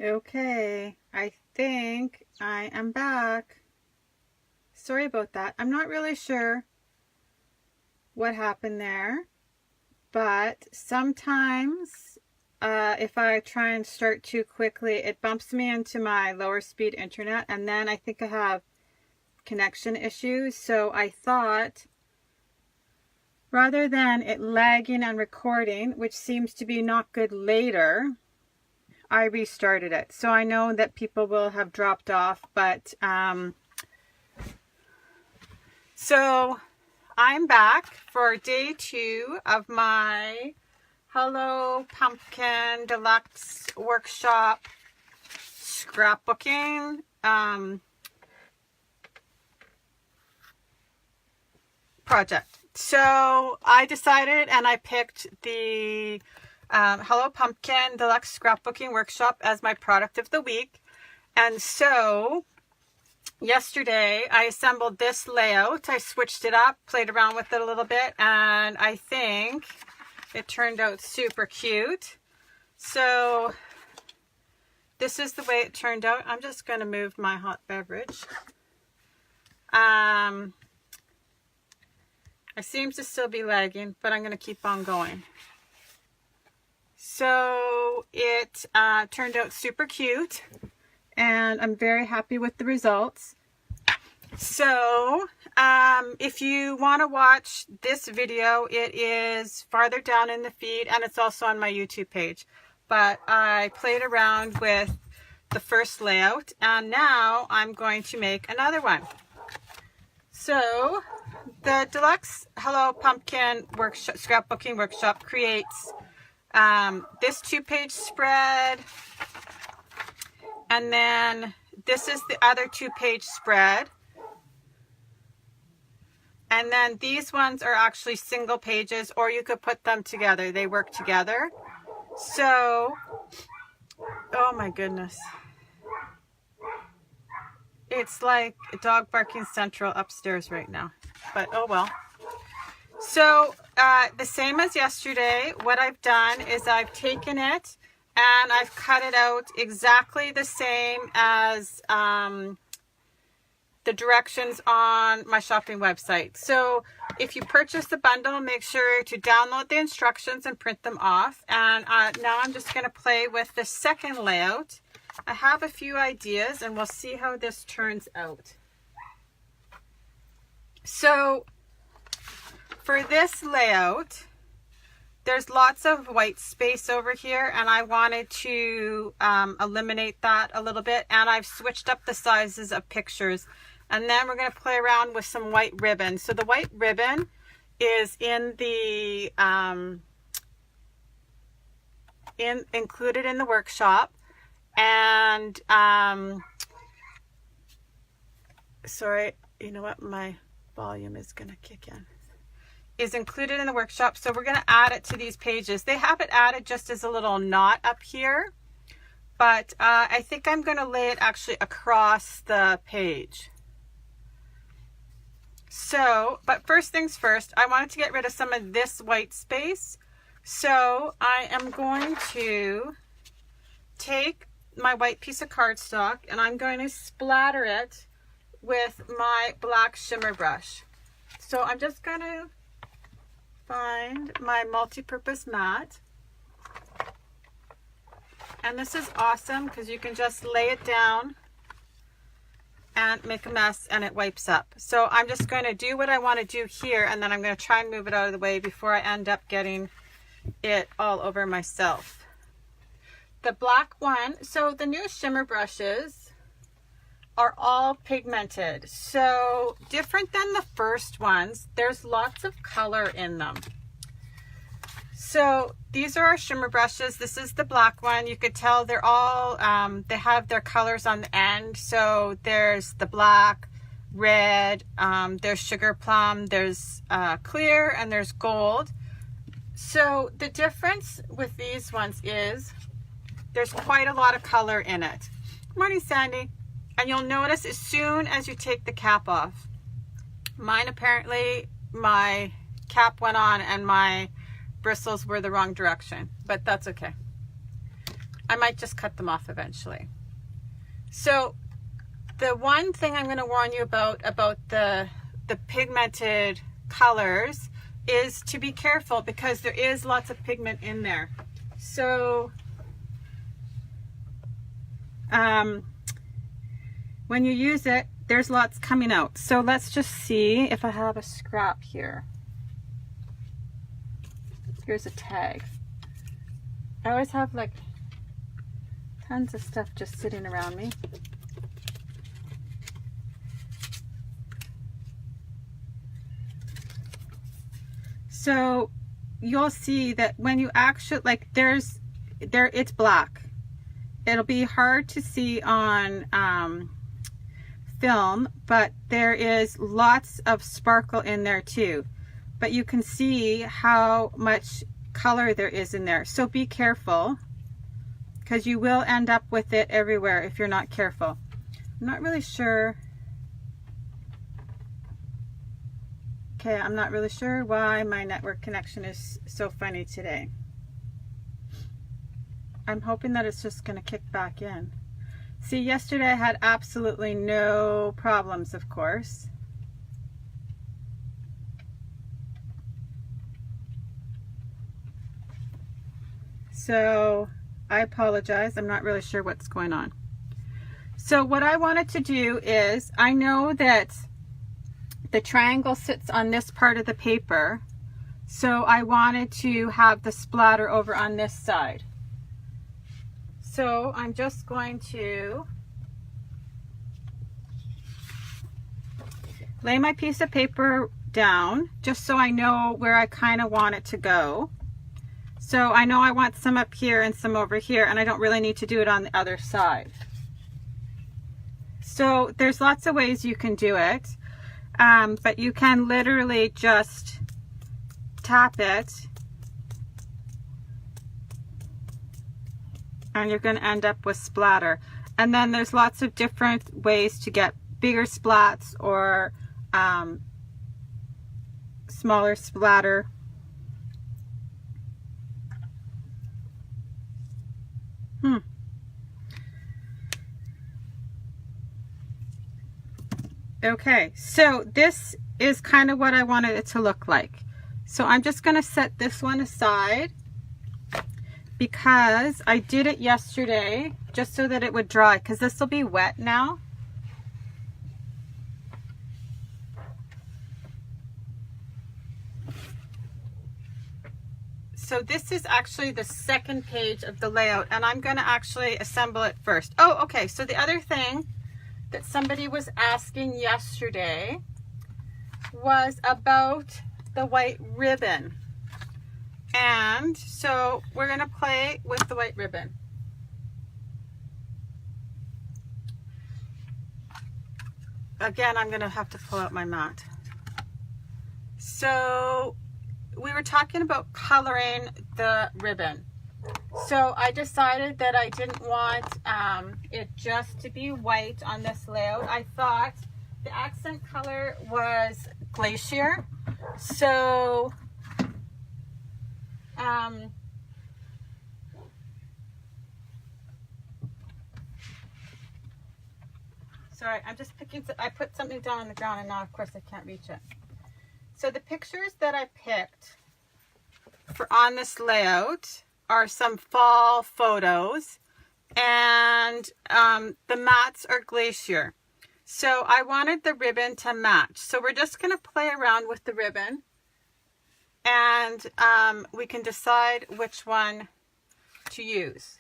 Okay, I think I am back. Sorry about that. I'm not really sure what happened there, but sometimes if I try and start too quickly, it bumps me into my lower speed internet, and then I think I have connection issues. So I thought, rather than it lagging and recording, which seems to be not good later, I restarted it. So I know that people will have dropped off, but so I'm back for day 2 of my Hello Pumpkin Deluxe Workshop scrapbooking project. So I decided and I picked the Hello Pumpkin Deluxe Scrapbooking Workshop as my product of the week. And so yesterday I assembled this layout. I switched it up, played around with it a little bit, and I think it turned out super cute. So this is the way it turned out. I'm just going to move my hot beverage. I seem to still be lagging, but I'm going to keep on going. So it turned out super cute, and I'm very happy with the results. So if you want to watch this video, it is farther down in the feed, and it's also on my YouTube page. But I played around with the first layout, and now I'm going to make another one. So the Deluxe Hello Pumpkin Workshop, Scrapbooking Workshop creates this 2-page spread, and then this is the other 2-page spread, and then these ones are actually single pages, or you could put them together. They work together. So, oh my goodness, it's like a dog barking central upstairs right now, but oh well. So the same as yesterday, what I've done is I've taken it and I've cut it out exactly the same as the directions on my shopping website. So if you purchase the bundle, make sure to download the instructions and print them off. And now I'm just going to play with the second layout. I have a few ideas, and we'll see how this turns out. So for this layout, there's lots of white space over here, and I wanted to eliminate that a little bit, and I've switched up the sizes of pictures. And then we're going to play around with some white ribbon. So the white ribbon is in the included in the workshop, and sorry, you know what, my volume is going to kick in. Is included in the workshop, so we're going to add it to these pages. They have it added just as a little knot up here, but I think I'm going to lay it actually across the page. So, but first things first, I wanted to get rid of some of this white space, so I am going to take my white piece of cardstock and I'm going to splatter it with my black shimmer brush. So I'm just going to find my multi-purpose mat, and this is awesome because you can just lay it down and make a mess and it wipes up. So I'm just going to do what I want to do here, and then I'm going to try and move it out of the way before I end up getting it all over myself. The black one, so the new shimmer brushes are all pigmented, so different than the first ones. There's lots of color in them. So these are our shimmer brushes. This is the black one. You could tell they're all they have their colors on the end. So there's the black, red, there's sugar plum, there's clear, and there's gold. So the difference with these ones is there's quite a lot of color in it. Morning, Sandy. And you'll notice as soon as you take the cap off, mine apparently, my cap went on and my bristles were the wrong direction, but that's okay. I might just cut them off eventually. So the one thing I'm going to warn you about the pigmented colors is to be careful, because there is lots of pigment in there. So when you use it, there's lots coming out. So let's just see if I have a scrap here. Here's a tag. I always have like tons of stuff just sitting around me. So you'll see that when you actually, like, it's black. It'll be hard to see on film, but there is lots of sparkle in there too. But you can see how much color there is in there. So be careful, because you will end up with it everywhere if you're not careful. I'm not really sure. Okay, I'm not really sure why my network connection is so funny today. I'm hoping that it's just going to kick back in. See, yesterday I had absolutely no problems, of course. So I apologize. I'm not really sure what's going on. So what I wanted to do is, I know that the triangle sits on this part of the paper, so I wanted to have the splatter over on this side. So I'm just going to lay my piece of paper down just so I know where I kind of want it to go. So I know I want some up here and some over here, and I don't really need to do it on the other side. So there's lots of ways you can do it, but you can literally just tap it and you're going to end up with splatter. And then there's lots of different ways to get bigger splats or smaller splatter. Okay, so this is kind of what I wanted it to look like. So I'm just going to set this one aside because I did it yesterday just so that it would dry, because this will be wet now. So this is actually the second page of the layout, and I'm going to actually assemble it first. Oh, okay, so the other thing that somebody was asking yesterday was about the white ribbon. And so we're going to play with the white ribbon. Again, I'm going to have to pull out my mat. So we were talking about coloring the ribbon. So I decided that I didn't want it just to be white on this layout. I thought the accent color was Glacier. So sorry, I'm just picking, I put something down on the ground and now of course I can't reach it. So the pictures that I picked for on this layout are some fall photos, and the mats are Glacier. So I wanted the ribbon to match. So we're just going to play around with the ribbon, and we can decide which one to use.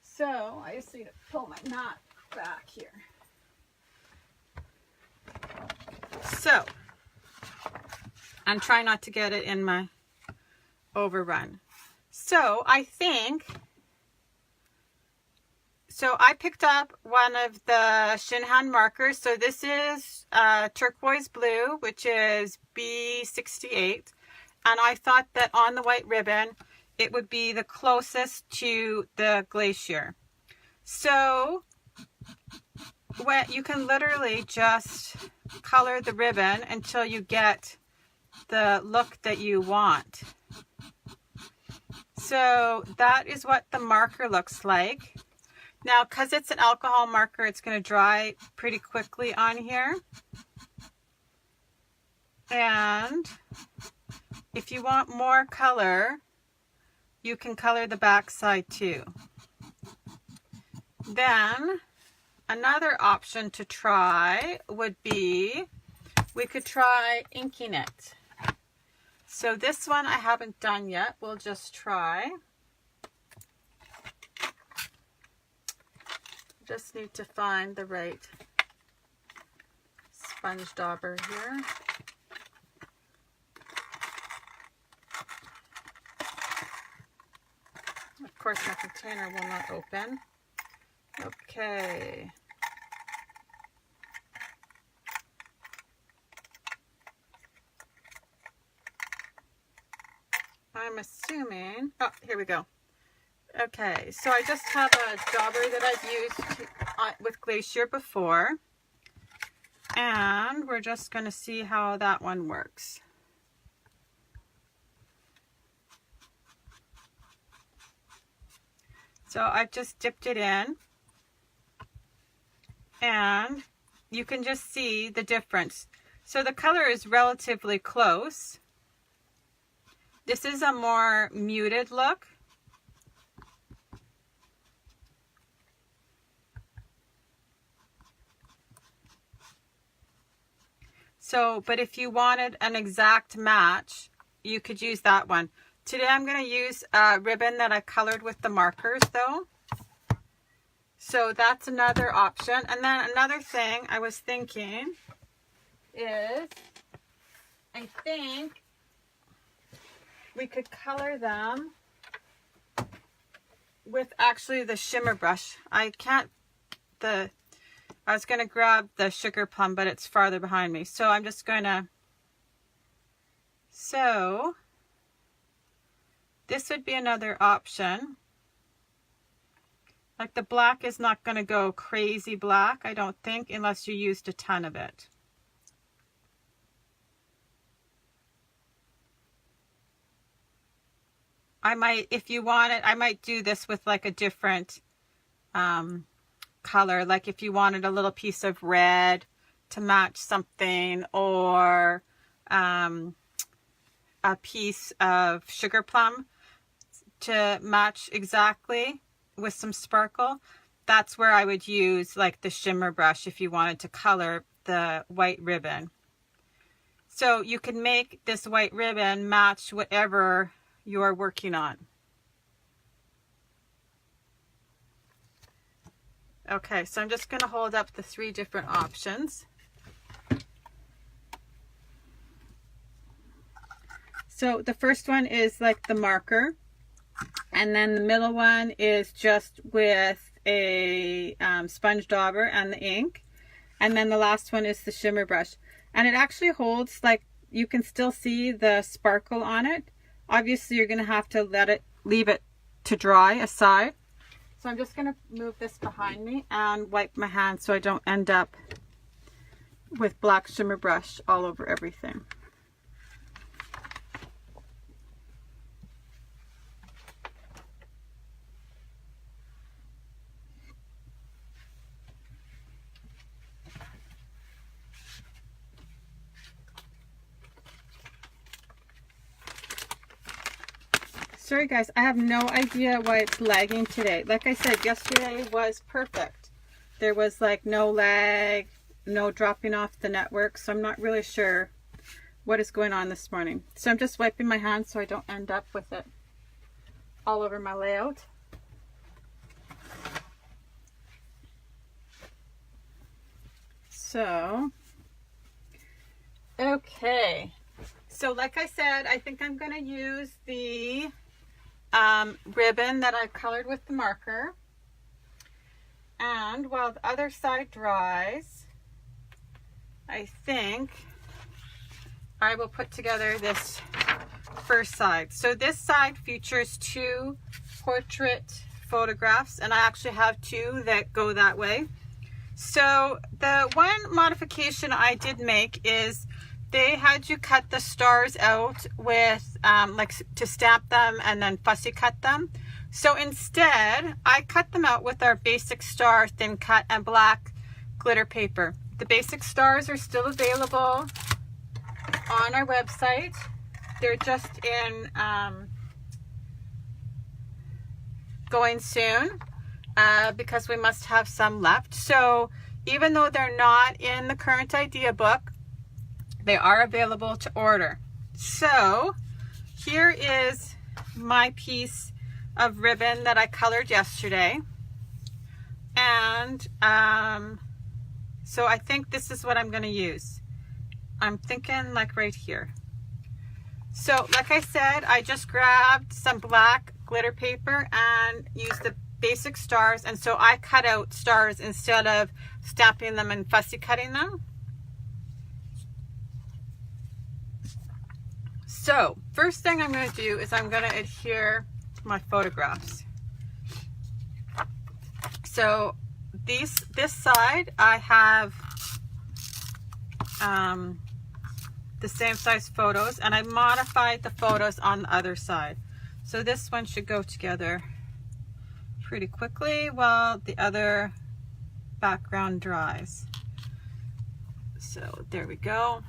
So I just need to pull my mat back here. So I'm trying not to get it in my overrun. So I think, so I picked up one of the Shinhan markers. So this is turquoise blue, which is B68. And I thought that on the white ribbon, it would be the closest to the Glacier. So what you can literally just color the ribbon until you get the look that you want. So that is what the marker looks like. Now, because it's an alcohol marker, it's going to dry pretty quickly on here. And if you want more color, you can color the back side too. Then another option to try would be, we could try inking it. So this one I haven't done yet. We'll just try. Just need to find the right sponge dauber here. Of course, my container will not open. Okay. I'm assuming, oh, here we go. Okay, so I just have a dauber that I've used with Glacier before. And we're just going to see how that one works. So I've just dipped it in. And you can just see the difference. So the color is relatively close. This is a more muted look. So, but if you wanted an exact match, you could use that one. Today I'm going to use a ribbon that I colored with the markers though. So that's another option. And then another thing I was thinking is, I think we could color them with actually the shimmer brush. I was going to grab the sugar plum, but it's farther behind me. So I'm just going to, so this would be another option. Like the black is not going to go crazy black, I don't think, unless you used a ton of it. I might, if you want it, I might do this with like a different color. Like if you wanted a little piece of red to match something, or a piece of sugar plum to match exactly with some sparkle. That's where I would use like the shimmer brush if you wanted to color the white ribbon. So you can make this white ribbon match whatever you're working on. Okay, so I'm just going to hold up the 3 different options. So the first one is like the marker, and then the middle one is just with a sponge dauber and the ink, and then the last one is the shimmer brush. And it actually holds, like, you can still see the sparkle on it. Obviously you're going to have to leave it to dry aside. So I'm just going to move this behind me and wipe my hands so I don't end up with black shimmer brush all over everything. Sorry guys, I have no idea why it's lagging today. Like I said, yesterday was perfect. There was like no lag, no dropping off the network, so I'm not really sure what is going on this morning. So I'm just wiping my hands so I don't end up with it all over my layout. So, okay. So like I said, I think I'm going to use the ribbon that I colored with the marker. And while the other side dries, I think I will put together this first side. So this side features 2 portrait photographs, and I actually have 2 that go that way. So the one modification I did make is they had you cut the stars out with like to stamp them and then fussy cut them. So instead, I cut them out with our basic star thin cut and black glitter paper. The basic stars are still available on our website. They're just in going soon because we must have some left. So even though they're not in the current idea book, they are available to order. So here is my piece of ribbon that I colored yesterday. And so I think this is what I'm going to use. I'm thinking like right here. So like I said, I just grabbed some black glitter paper and used the basic stars, and so I cut out stars instead of stamping them and fussy cutting them. So first thing I'm going to do is I'm going to adhere my photographs. So this side I have the same size photos, and I modified the photos on the other side. So this one should go together pretty quickly while the other background dries. So there we go.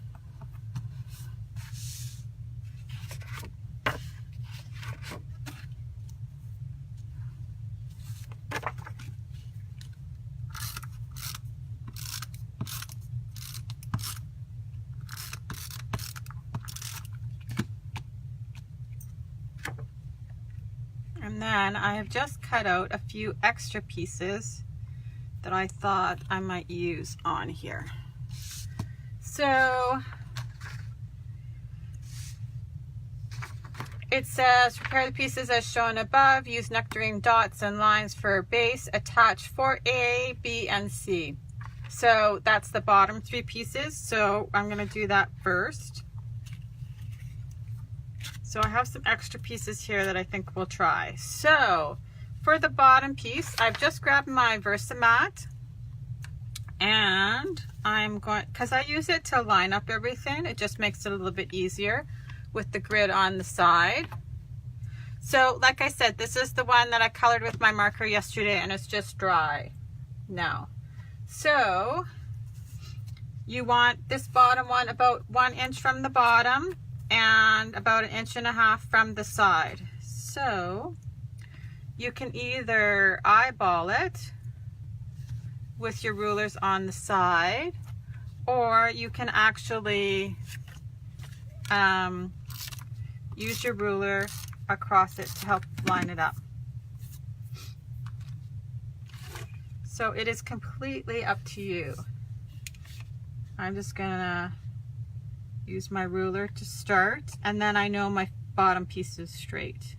And then I have just cut out a few extra pieces that I thought I might use on here. So it says, prepare the pieces as shown above, use nectarine dots and lines for a base, attach for A, B, and C. So that's the bottom three pieces. So I'm going to do that first. So I have some extra pieces here that I think we'll try. So for the bottom piece, I've just grabbed my Versamat, and I'm going, because I use it to line up everything, it just makes it a little bit easier with the grid on the side. So like I said, this is the one that I colored with my marker yesterday, and it's just dry now. So you want this bottom one about 1 inch from the bottom and about 1.5 inches from the side. So you can either eyeball it with your rulers on the side, or you can actually use your ruler across it to help line it up. So it is completely up to you. I'm just gonna use my ruler to start, and then I know my bottom piece is straight.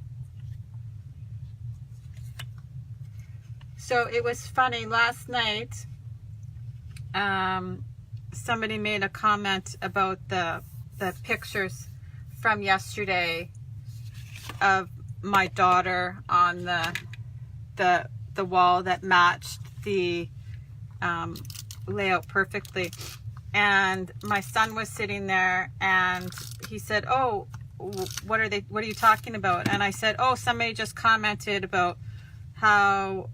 So it was funny, last night somebody made a comment about the pictures from yesterday of my daughter on the wall that matched the layout perfectly. And my son was sitting there, and he said, "Oh, what are you talking about?" And I said, "Oh, somebody just commented about how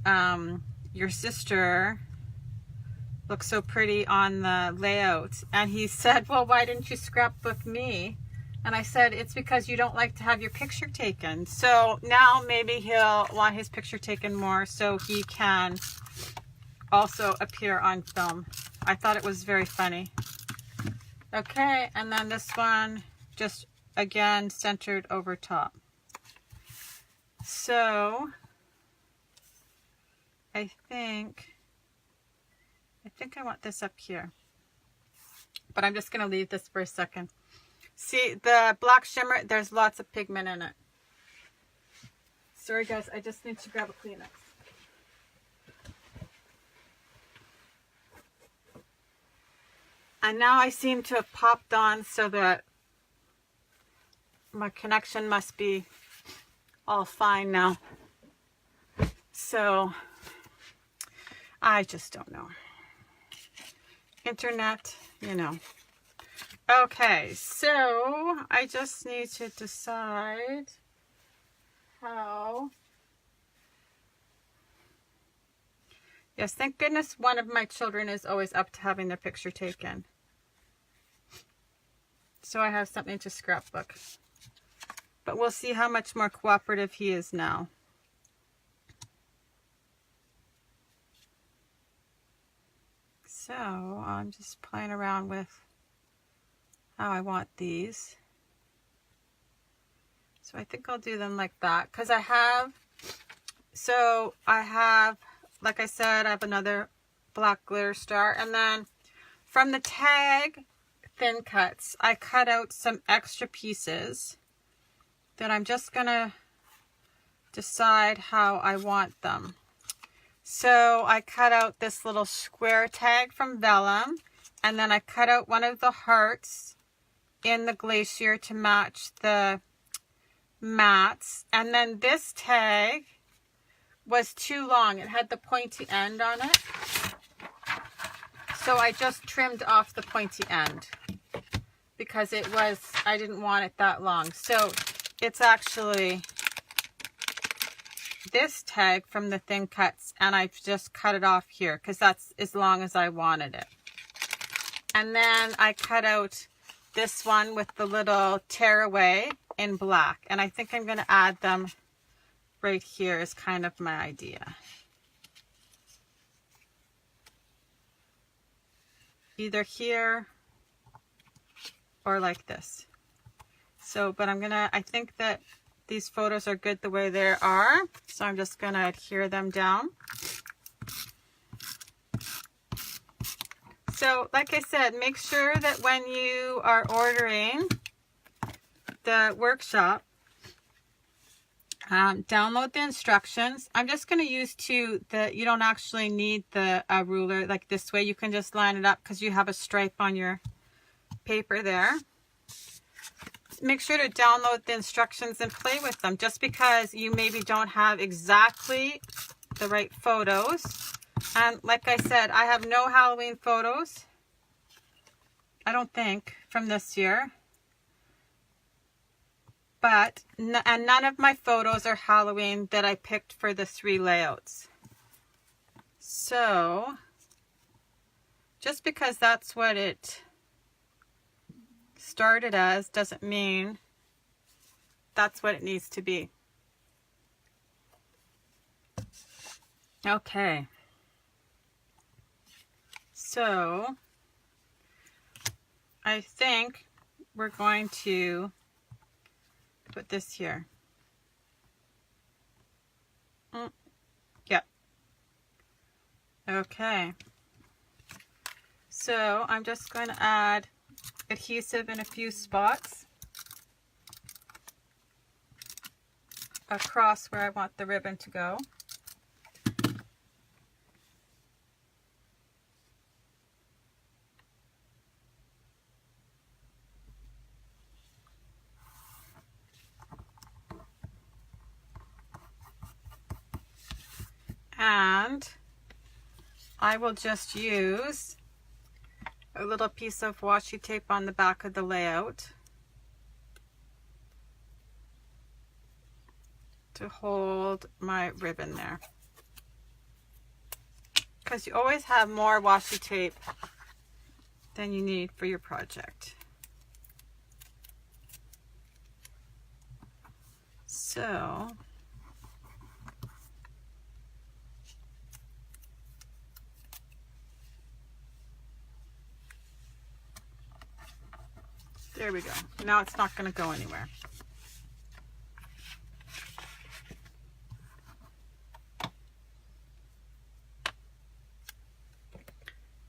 your sister looks so pretty on the layout." And he said, "Well, why didn't you scrapbook me?" And I said, "It's because you don't like to have your picture taken." So now maybe he'll want his picture taken more so he can also appear on film. I thought it was very funny. Okay, and then this one just again centered over top. So I think I want this up here, but I'm just going to leave this for a second. See the black shimmer, there's lots of pigment in it. Sorry guys, I just need to grab a Kleenex. And now I seem to have popped on, so that my connection must be all fine now. So I just don't know. Internet, you know. Okay, so I just need to decide how. Yes, thank goodness one of my children is always up to having their picture taken. So I have something to scrapbook. But we'll see how much more cooperative he is now. So I'm just playing around with how I want these. So I think I'll do them like that because I have, like I said, I have another black glitter star, and then from the tag thin cuts, I cut out some extra pieces that I'm just gonna decide how I want them. So I cut out this little square tag from vellum, and then I cut out one of the hearts in the glacier to match the mats, and then this tag was too long. It had the pointy end on it, so I just trimmed off the pointy end because I didn't want it that long. So it's actually this tag from the thin cuts, and I've just cut it off here because that's as long as I wanted it. And then I cut out this one with the little tearaway in black, and I think I'm going to add them right here is kind of my idea. Either here or like this. So, but I think that these photos are good the way they are, so I'm just going to adhere them down. So, like I said, make sure that when you are ordering the workshop, download the instructions. I'm just going to use you don't actually need the ruler like this way. You can just line it up because you have a stripe on your paper there. Make sure to download the instructions and play with them. Just because you maybe don't have exactly the right photos. And like I said, I have no Halloween photos, I don't think, from this year. But, and none of my photos are Halloween that I picked for the 3 layouts. So, just because that's what it started as doesn't mean that's what it needs to be. Okay. So, I think we're going to put this here. Yep. Okay. So I'm just going to add adhesive in a few spots across where I want the ribbon to go. And I will just use a little piece of washi tape on the back of the layout to hold my ribbon there. Because you always have more washi tape than you need for your project. So there we go. Now it's not going to go anywhere.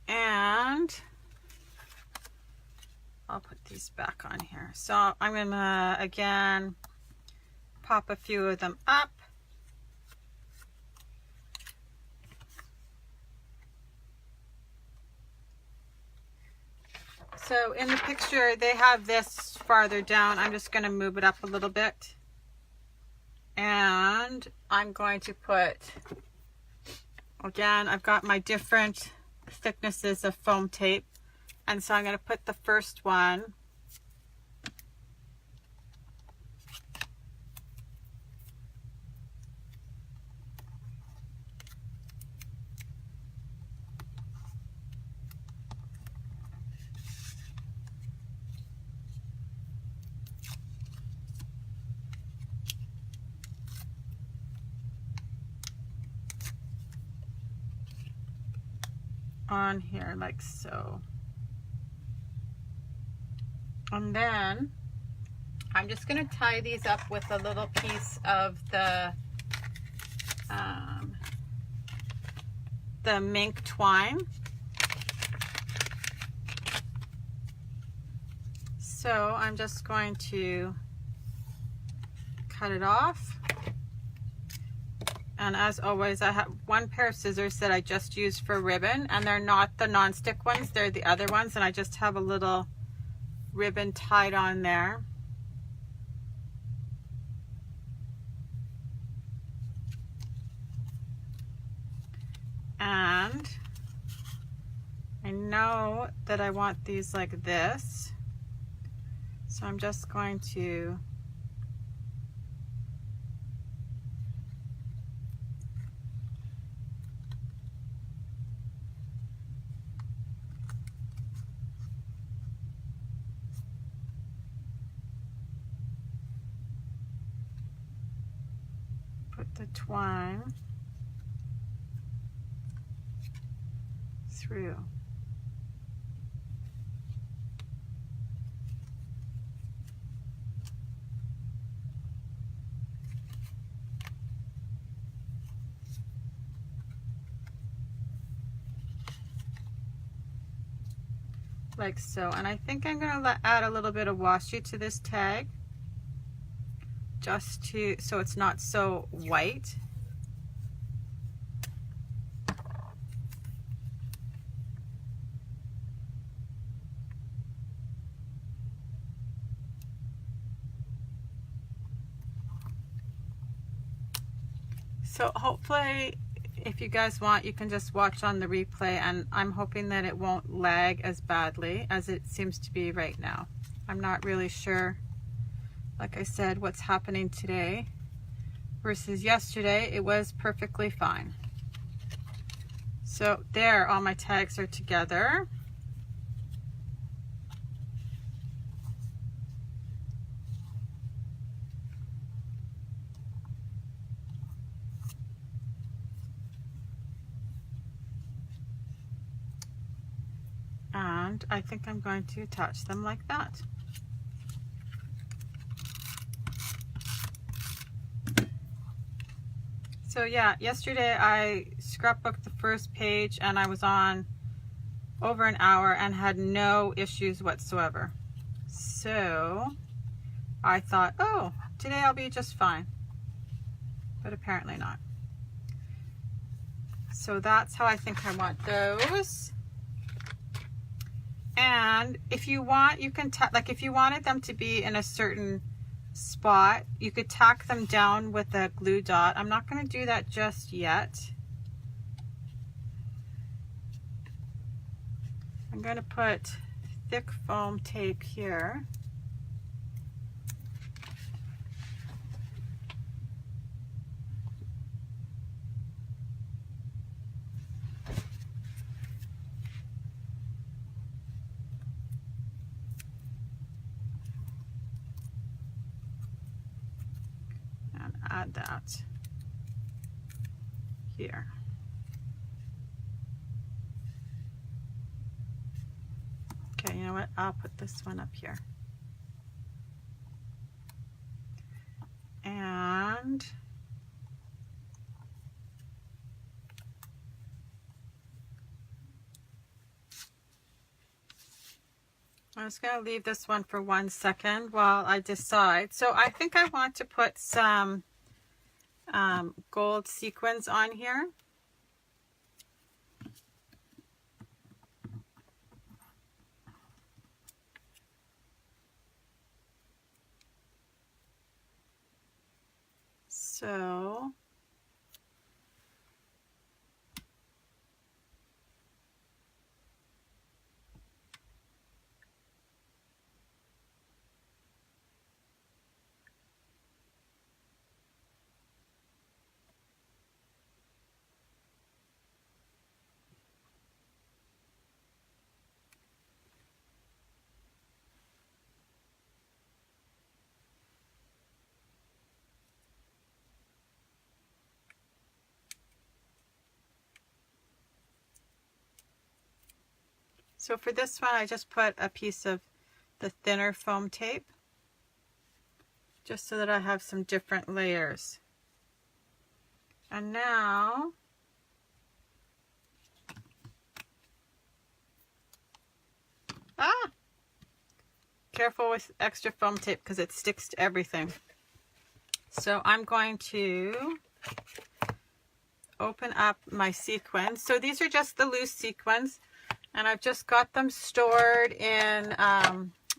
And I'll put these back on here. So I'm going to, again, pop a few of them up. So in the picture, they have this farther down. I'm just going to move it up a little bit. And I'm going to put, again, I've got my different thicknesses of foam tape. And so I'm going to put the first one on here like so. And then I'm just going to tie these up with a little piece of the mink twine. So I'm just going to cut it off. And as always, I have one pair of scissors that I just used for ribbon, and they're not the non-stick ones, they're the other ones, and I just have a little ribbon tied on there. And I know that I want these like this, so I'm just going to put the twine through. Like so. And I think I'm going to add a little bit of washi to this tag, just to so it's not so white. So hopefully, if you guys want, you can just watch on the replay, and I'm hoping that it won't lag as badly as it seems to be right now. I'm not really sure, like I said, what's happening today versus yesterday. It was perfectly fine. So there, all my tags are together. And I think I'm going to attach them like that. So yeah, yesterday I scrapbooked the first page and I was on over an hour and had no issues whatsoever. So I thought, oh, today I'll be just fine. But apparently not. So that's how I think I want those. And if you want, you can like if you wanted them to be in a certain spot, you could tack them down with a glue dot. I'm not going to do that just yet. I'm going to put thick foam tape here. Add that here. Okay, you know what? I'll put this one up here. And I'm just going to leave this one for 1 second while I decide. So I think I want to put some gold sequins on here. So So for this one, I just put a piece of the thinner foam tape, just so that I have some different layers. And now, careful with extra foam tape because it sticks to everything. So I'm going to open up my sequins. So these are just the loose sequins, and I've just got them stored in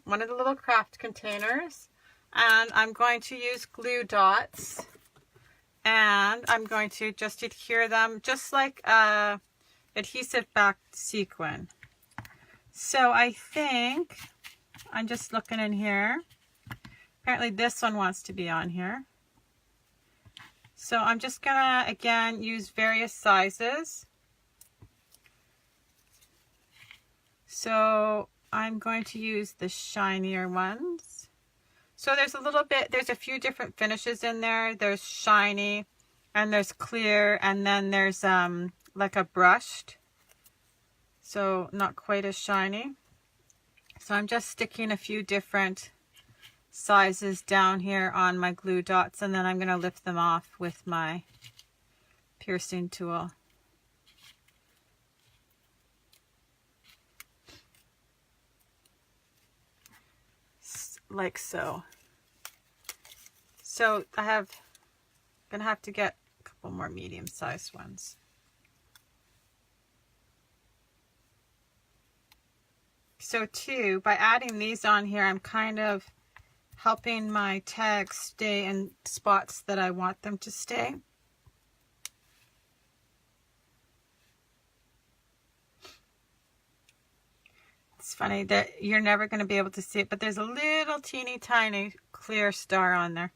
one of the little craft containers. And I'm going to use glue dots, and I'm going to just adhere them just like a adhesive backed sequin. So I think, I'm just looking in here, apparently this one wants to be on here. So I'm just gonna, again, use various sizes. So I'm going to use the shinier ones. So there's a little bit, there's a few different finishes in there. There's shiny, and there's clear, and then there's like a brushed. So not quite as shiny. So I'm just sticking a few different sizes down here on my glue dots, and then I'm going to lift them off with my piercing tool. Like so. So I'm going to have to get a couple more medium-sized ones. So too, by adding these on here, I'm kind of helping my tags stay in spots that I want them to stay. It's funny that you're never going to be able to see it, but there's a little teeny tiny clear star on there.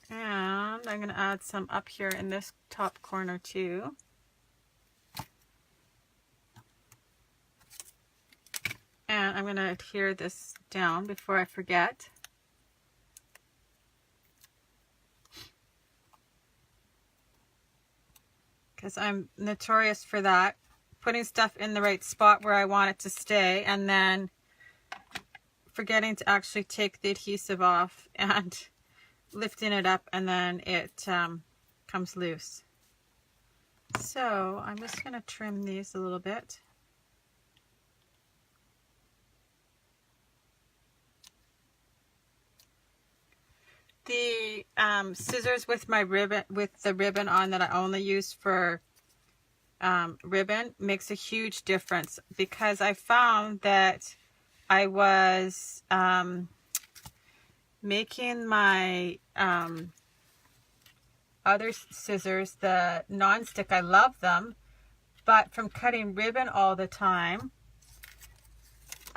And I'm going to add some up here in this top corner too. And I'm going to adhere this down before I forget. Because I'm notorious for that. Putting stuff in the right spot where I want it to stay, and then forgetting to actually take the adhesive off and lifting it up, and then it comes loose. So I'm just going to trim these a little bit. The scissors with my ribbon, with the ribbon on that I only use for ribbon, makes a huge difference, because I found that I was making my other scissors, the non-stick, I love them, but from cutting ribbon all the time,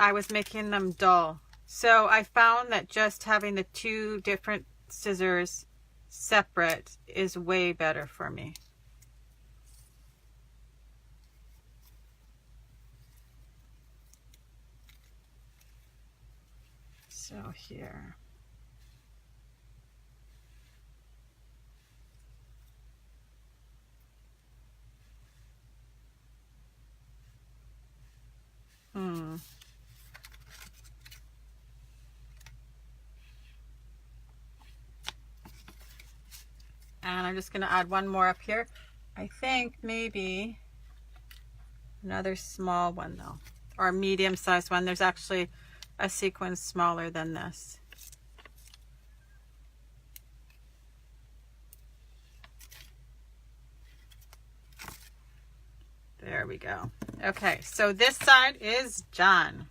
I was making them dull. So I found that just having the two different scissors separate is way better for me. So here. And I'm just going to add one more up here. I think maybe another small one though, or a medium-sized one. There's actually a sequin smaller than this. There we go. Okay, so this side is done.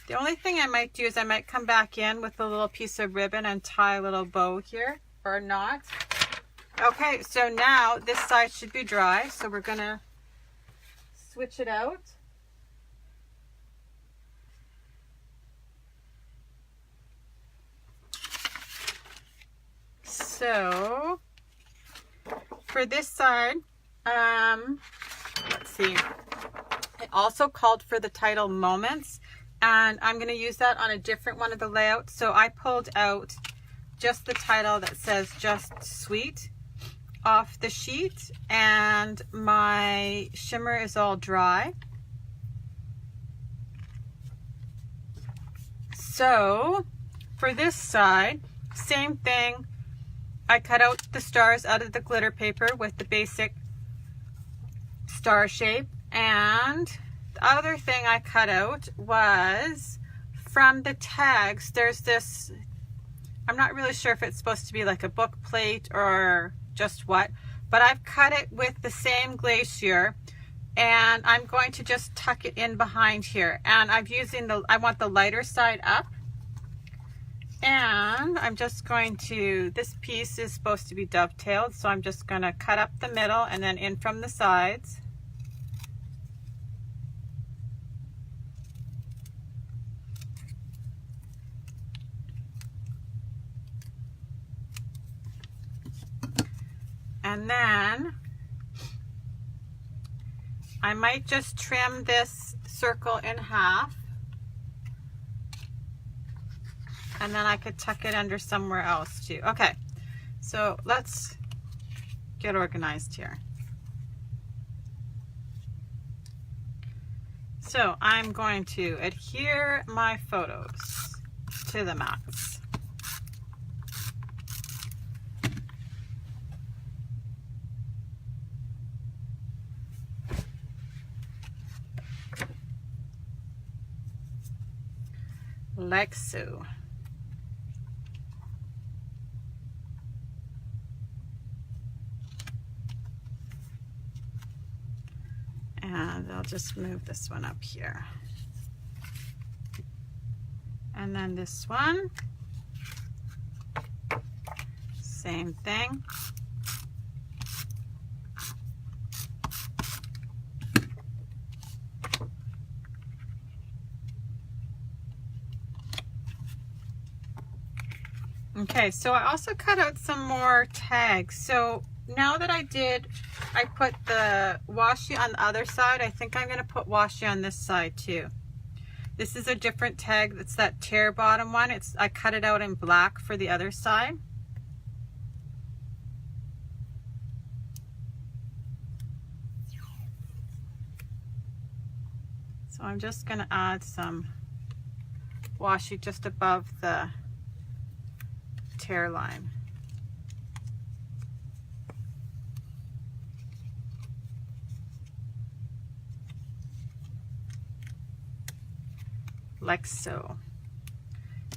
The only thing I might do is I might come back in with a little piece of ribbon and tie a little bow here, or a knot. Okay, so now this side should be dry, so we're gonna switch it out. So for this side, let's see, it also called for the title Moments, and I'm going to use that on a different one of the layouts. So I pulled out just the title that says Just Sweet off the sheet, and my shimmer is all dry. So for this side, same thing. I cut out the stars out of the glitter paper with the basic star shape, and the other thing I cut out was from the tags. There's this, I'm not really sure if it's supposed to be like a book plate or just what, but I've cut it with the same glacier, and I'm going to just tuck it in behind here. And I'm using I want the lighter side up, and I'm just going to, this piece is supposed to be dovetailed, so I'm just going to cut up the middle and then in from the sides. And then I might just trim this circle in half, and then I could tuck it under somewhere else too. Okay, so let's get organized here. So I'm going to adhere my photos to the mats. Like so. And I'll just move this one up here. And then this one, same thing. Okay, so I also cut out some more tags. So now that I put the washi on the other side, I think I'm going to put washi on this side too. This is a different tag. It's that tear bottom one. I cut it out in black for the other side. So I'm just going to add some washi just above the tear line. Like so.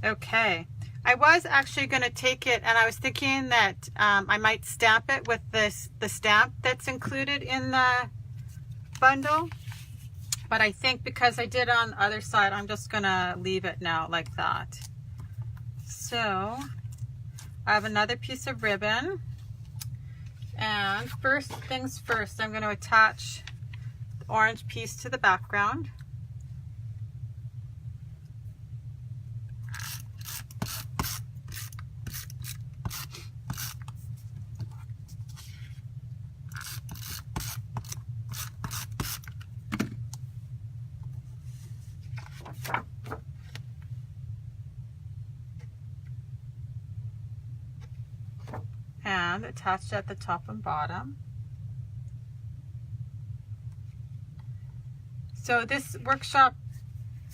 Okay, I was actually going to take it, and I was thinking that I might stamp it with the stamp that's included in the bundle, but I think because I did on the other side, I'm just going to leave it now like that. So I have another piece of ribbon, and first things first, I'm going to attach the orange piece to the background. And attached at the top and bottom. So this workshop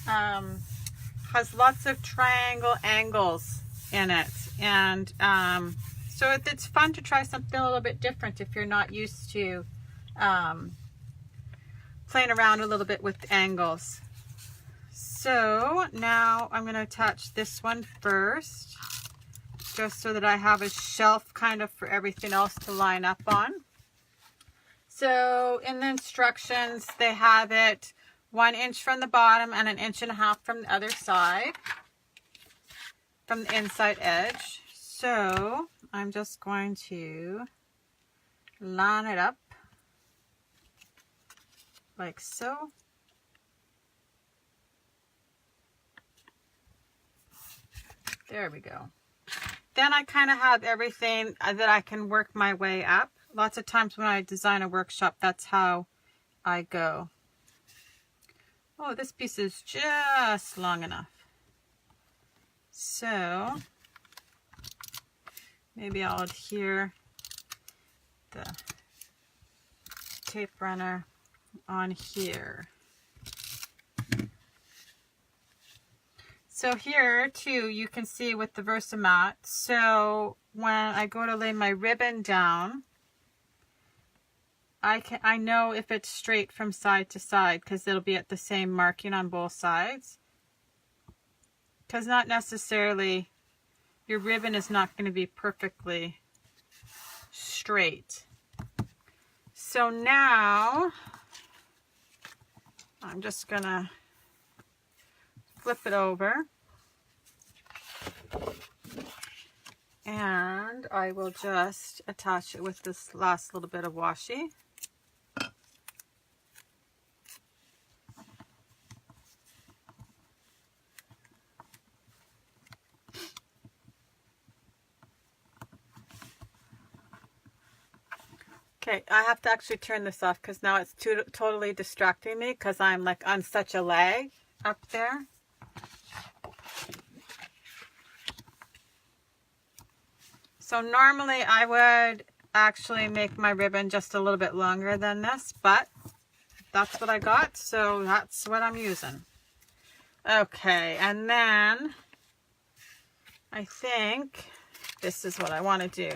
has lots of triangle angles in it, and so it's fun to try something a little bit different if you're not used to playing around a little bit with angles. So now I'm going to attach this one first, just so that I have a shelf kind of for everything else to line up on. So in the instructions, they have it 1 inch from the bottom and 1.5 inches from the other side, from the inside edge. So I'm just going to line it up like so. There we go. Then I kind of have everything that I can work my way up. Lots of times when I design a workshop, that's how I go. Oh, this piece is just long enough. So maybe I'll adhere the tape runner on here. So here too, you can see with the Versamat, so when I go to lay my ribbon down, I know if it's straight from side to side because it'll be at the same marking on both sides. Because not necessarily, your ribbon is not going to be perfectly straight. So now, I'm just going to flip it over. And I will just attach it with this last little bit of washi. Okay, I have to actually turn this off because now it's totally distracting me because I'm like on such a lag up there. So normally I would actually make my ribbon just a little bit longer than this, but that's what I got, so that's what I'm using. Okay, and then I think this is what I want to do.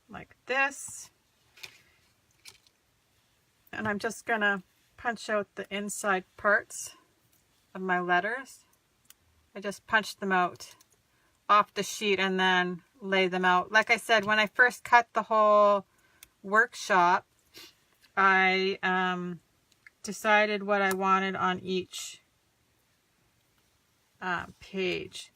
Like this. And I'm just gonna punch out the inside parts of my letters. I just punched them out off the sheet and then lay them out. Like I said, when I first cut the whole workshop, I decided what I wanted on each page.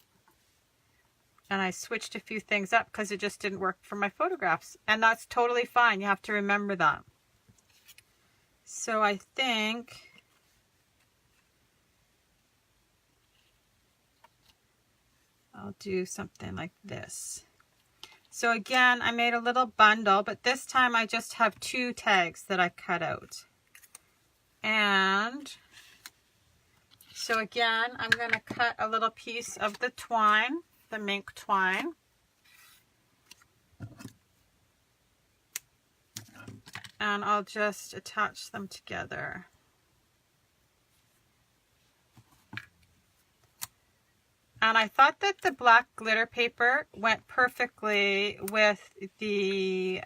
And I switched a few things up because it just didn't work for my photographs. And that's totally fine. You have to remember that. So I think I'll do something like this. So again, I made a little bundle, but this time I just have 2 tags that I cut out. And so again, I'm going to cut a little piece of the twine, the mink twine. And I'll just attach them together. And I thought that the black glitter paper went perfectly with the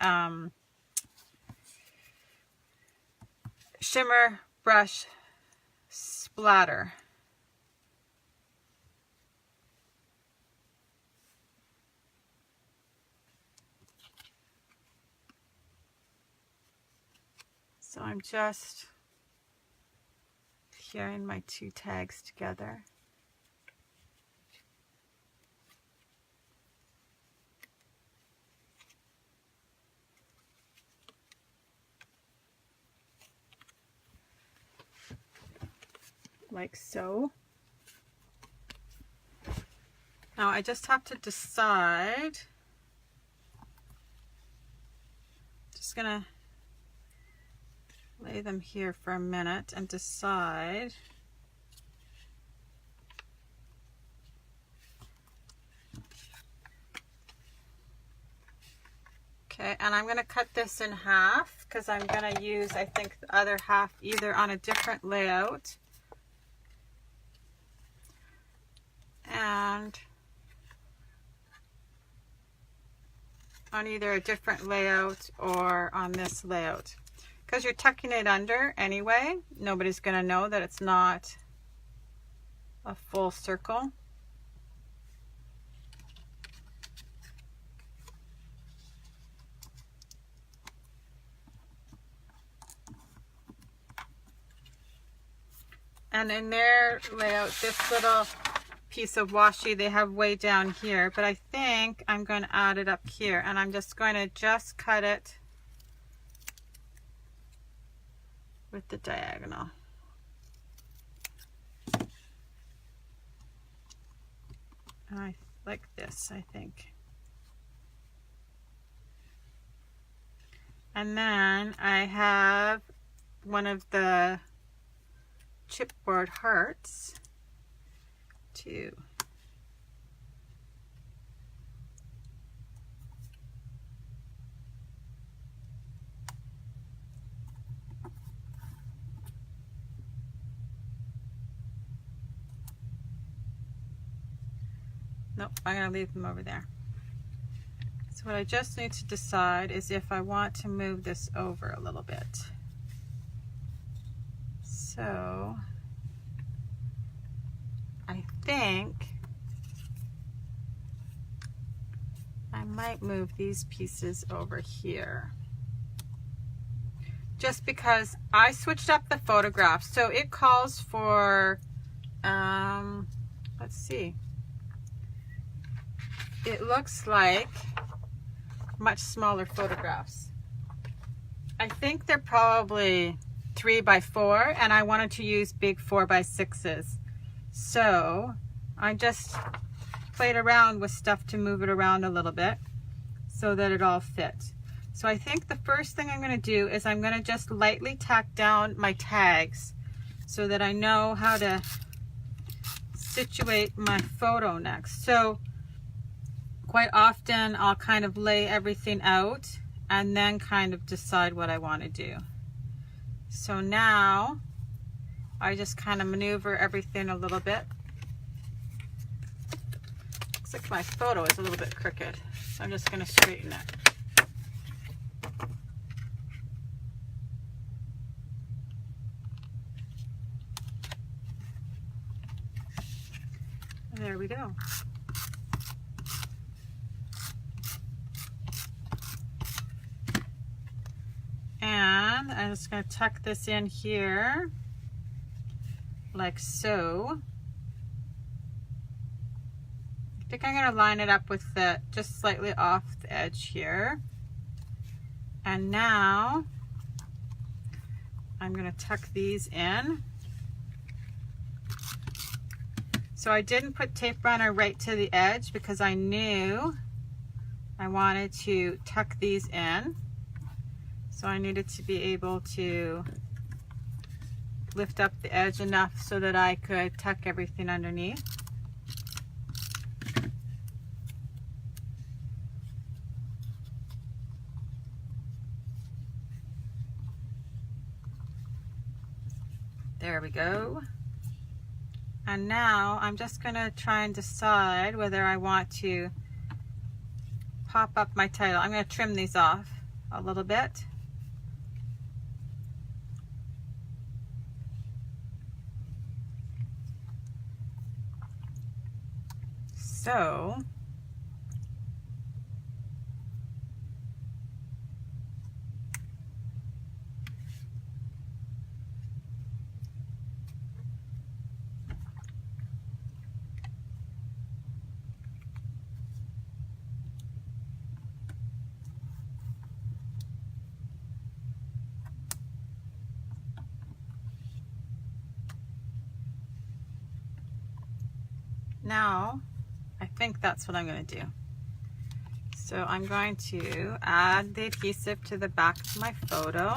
shimmer brush splatter. So I'm just adhering my 2 tags together. Like so. Now I just have to decide. Just gonna lay them here for a minute and decide. Okay, and I'm going to cut this in half because I'm going to use, I think, the other half either on a different layout and on either a different layout or on this layout. Because you're tucking it under anyway, nobody's going to know that it's not a full circle. And in their layout, this little piece of washi they have way down here, but I think I'm going to add it up here, and I'm just going to just cut it with the diagonal. And I like this, I think. And then I have one of the chipboard hearts to nope, I'm going to leave them over there. So what I just need to decide is if I want to move this over a little bit. So I think I might move these pieces over here. Just because I switched up the photographs. So it calls for, let's see. It looks like much smaller photographs. I think they're probably 3x4 and I wanted to use big 4x6s. So I just played around with stuff to move it around a little bit so that it all fits. So I think the first thing I'm going to do is I'm going to just lightly tack down my tags so that I know how to situate my photo next. So quite often I'll kind of lay everything out and then kind of decide what I want to do. So now I just kind of maneuver everything a little bit. Looks like my photo is a little bit crooked, so I'm just going to straighten it. There we go. And I'm just going to tuck this in here like so. I think I'm going to line it up with the just slightly off the edge here. And now I'm going to tuck these in. So I didn't put tape runner right to the edge because I knew I wanted to tuck these in. So I needed to be able to lift up the edge enough so that I could tuck everything underneath. There we go. And now I'm just going to try and decide whether I want to pop up my title. I'm going to trim these off a little bit. So now I think that's what I'm going to do. So I'm going to add the adhesive to the back of my photo.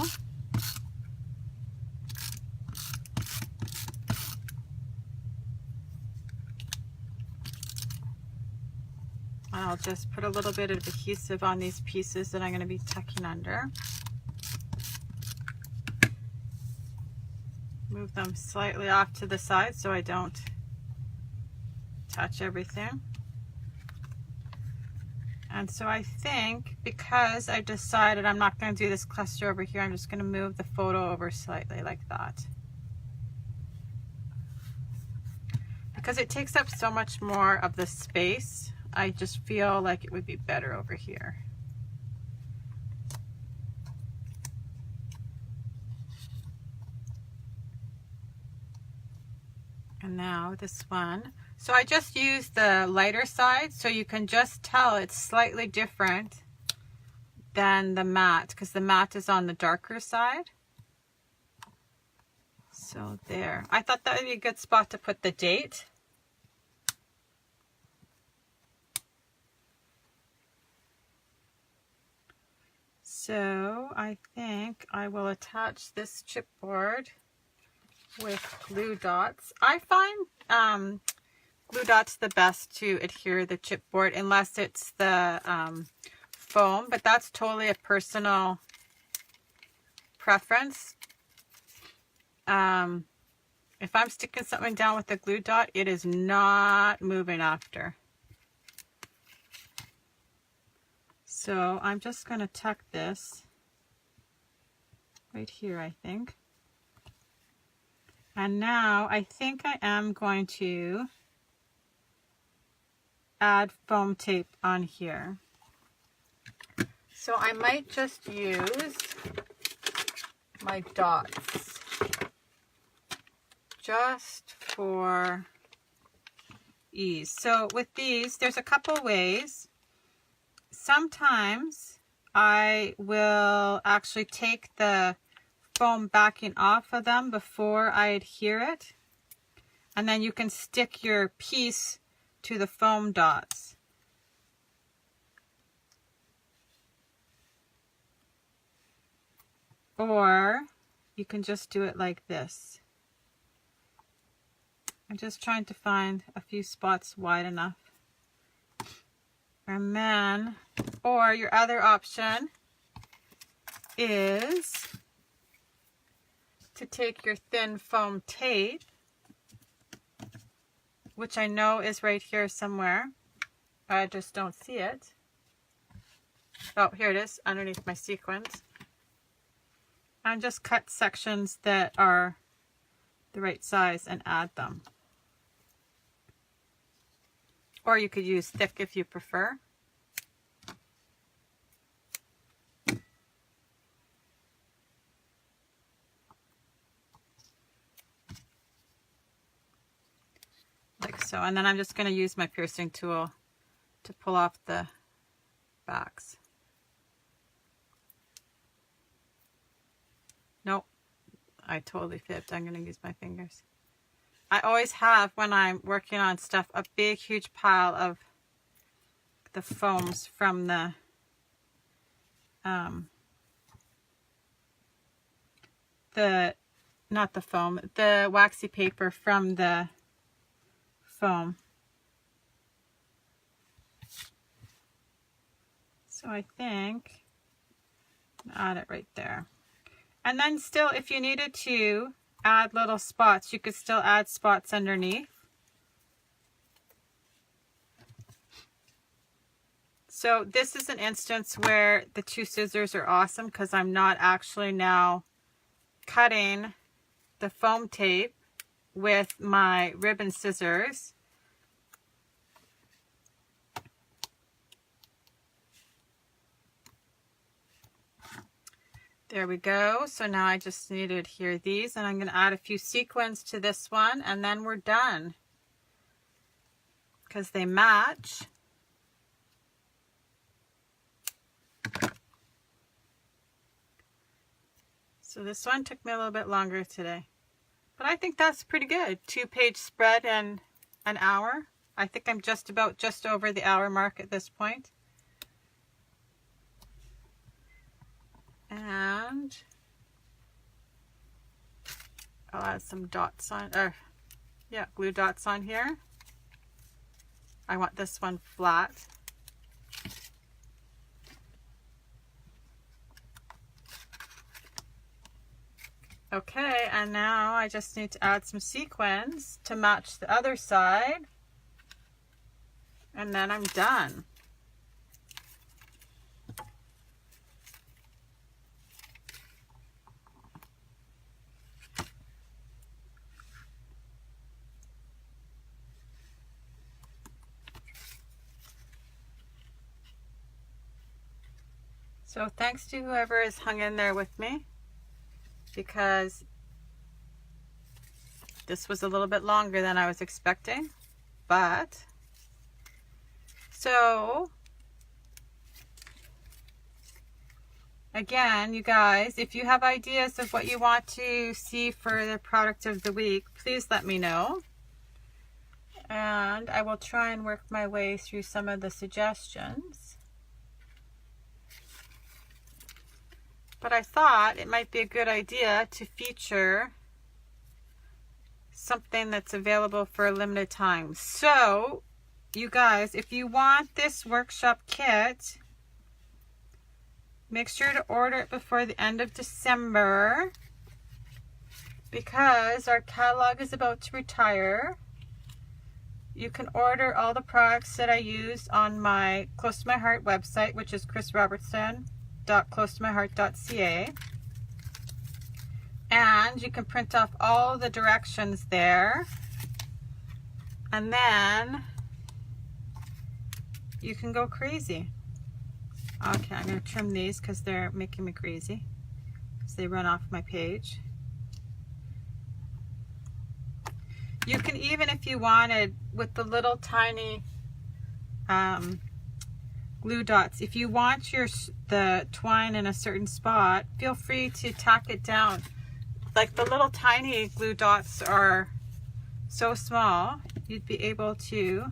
I'll just put a little bit of adhesive on these pieces that I'm going to be tucking under. Move them slightly off to the side so I don't touch everything. And so I think because I've decided I'm not going to do this cluster over here, I'm just going to move the photo over slightly like that. Because it takes up so much more of the space, I just feel like it would be better over here. And now this one. So I just used the lighter side, so you can just tell it's slightly different than the matte, because the matte is on the darker side. So there. I thought that would be a good spot to put the date. So I think I will attach this chipboard with glue dots. I find glue dots the best to adhere the chipboard unless it's the foam, but that's totally a personal preference. If I'm sticking something down with a glue dot, it is not moving after. So I'm just going to tuck this right here, I think. And now I think I am going to add foam tape on here. So I might just use my dots just for ease. So with these, there's a couple ways. Sometimes I will actually take the foam backing off of them before I adhere it, and then you can stick your piece to the foam dots. Or you can just do it like this. I'm just trying to find a few spots wide enough. And then, or your other option is to take your thin foam tape, which I know is right here somewhere. I just don't see it. Oh, here it is, underneath my sequins. And just cut sections that are the right size and add them. Or you could use thick if you prefer. Like so. And then I'm just going to use my piercing tool to pull off the backs. Nope, I totally fibbed. I'm going to use my fingers. I always have, when I'm working on stuff, a big, huge pile of the foams from the not the foam, the waxy paper from the foam. So I think I'll add it right there. And then still, if you needed to add little spots, you could still add spots underneath. So this is an instance where the two scissors are awesome because I'm not actually now cutting the foam tape with my ribbon scissors. There we go. So now I just need to adhere these, and I'm going to add a few sequins to this one, and then we're done because they match. So this one took me a little bit longer today, but I think that's pretty good. 2-page spread in an hour. I think I'm just over the hour mark at this point. And I'll add some dots on, glue dots on here. I want this one flat. Okay, and now I just need to add some sequins to match the other side. And then I'm done. So thanks to whoever has hung in there with me, because this was a little bit longer than I was expecting. But so again, you guys, if you have ideas of what you want to see for the product of the week, please let me know, and I will try and work my way through some of the suggestions. but I thought it might be a good idea to feature something that's available for a limited time. So you guys, if you want this workshop kit, make sure to order it before the end of December, because our catalog is about to retire. You can order all the products that I use on my Close to My Heart website, which is chrisrobertson.closetomyheart.ca. And you can print off all the directions there. And then you can go crazy. Okay, I'm going to trim these because they're making me crazy, because they run off my page. You can even, if you wanted, with the little tiny glue dots, if you want the twine in a certain spot, feel free to tack it down. Like the little tiny glue dots are so small, you'd be able to.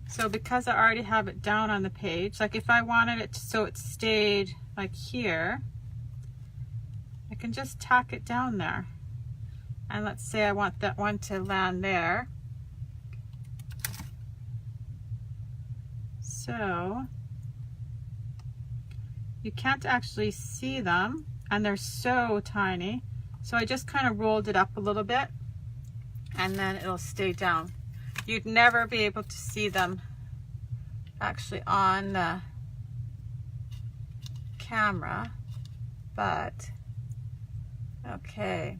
So because I already have it down on the page, like if I wanted it so it stayed like here, I can just tack it down there. And let's say I want that one to land there. So you can't actually see them, and they're so tiny. So I just kind of rolled it up a little bit, and then it'll stay down. You'd never be able to see them actually on the camera, but okay.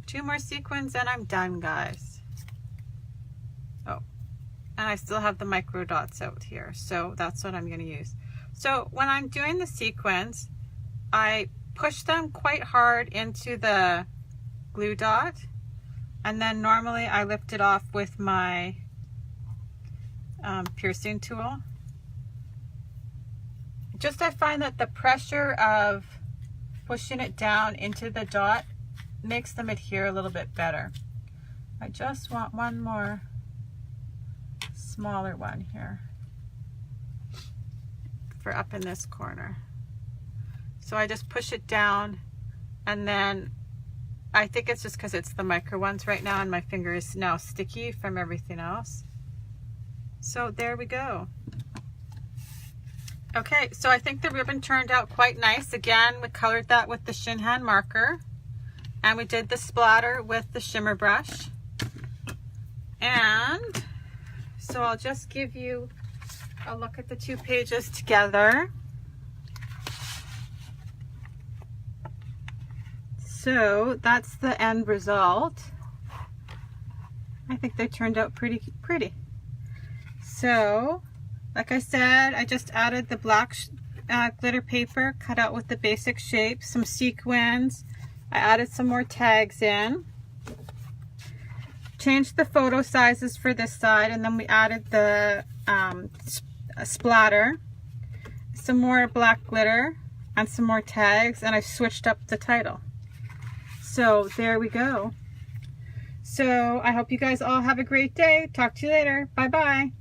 2 more sequins and I'm done, guys. Oh, and I still have the micro dots out here, so that's what I'm going to use. So when I'm doing the sequins, I push them quite hard into the glue dot, and then normally I lift it off with my piercing tool. Just I find that the pressure of pushing it down into the dot makes them adhere a little bit better. I just want one more smaller one here for up in this corner. So I just push it down, and then I think it's just because it's the micro ones right now and my finger is now sticky from everything else. So there we go. Okay, so I think the ribbon turned out quite nice. Again, we colored that with the shin hand marker, and we did the splatter with the shimmer brush. And so I'll just give you a look at the 2 pages together. So that's the end result. I think they turned out pretty. So, like I said, I just added the black glitter paper cut out with the basic shapes, some sequins. I added some more tags in. Changed the photo sizes for this side, and then we added the splatter, some more black glitter, and some more tags, and I switched up the title. So there we go. So I hope you guys all have a great day. Talk to you later. Bye bye.